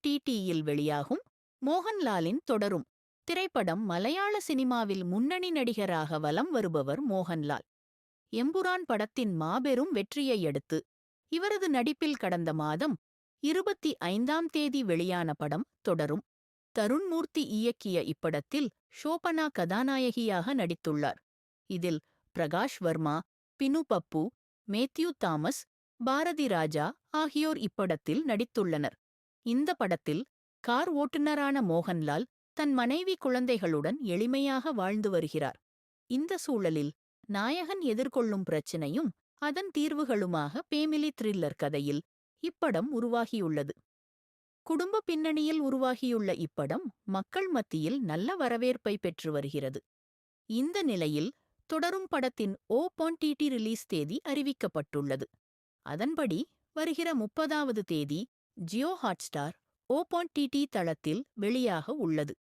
OTTயில் வெளியாகும் மோகன்லாலின் தொடரும் திரைப்படம். மலையாள சினிமாவில் முன்னணி நடிகராக வலம் வருபவர் மோகன்லால். எம்புரான் படத்தின் மாபெரும் வெற்றியை அடுத்து இவரது நடிப்பில் கடந்த மாதம் 25ஆம் தேதி வெளியான படம் தொடரும். தருண்மூர்த்தி இயக்கிய இப்படத்தில் ஷோபனா கதாநாயகியாக நடித்துள்ளார். இதில் பிரகாஷ் வர்மா, பினு பப்பு, மேத்யூ தாமஸ், பாரதி ராஜா ஆகியோர் இப்படத்தில் நடித்துள்ளனர். இந்த படத்தில் கார் ஓட்டுநரான மோகன்லால் தன் மனைவி குழந்தைகளுடன் எளிமையாக வாழ்ந்து வருகிறார். இந்த சூழலில் நாயகன் எதிர்கொள்ளும் பிரச்சினையும் அதன் தீர்வுகளுமாக பேமிலி த்ரில்லர் கதையில் இப்படம் உருவாகியுள்ளது. குடும்ப பின்னணியில் உருவாகியுள்ள இப்படம் மக்கள் மத்தியில் நல்ல வரவேற்பை பெற்று வருகிறது. இந்த நிலையில் தொடரும் படத்தின் OTT ரிலீஸ் தேதி அறிவிக்கப்பட்டுள்ளது. அதன்படி வருகிற 30ஆவது தேதி ஜியோ ஹாட்ஸ்டார் OTT தளத்தில் வெளியாக உள்ளது.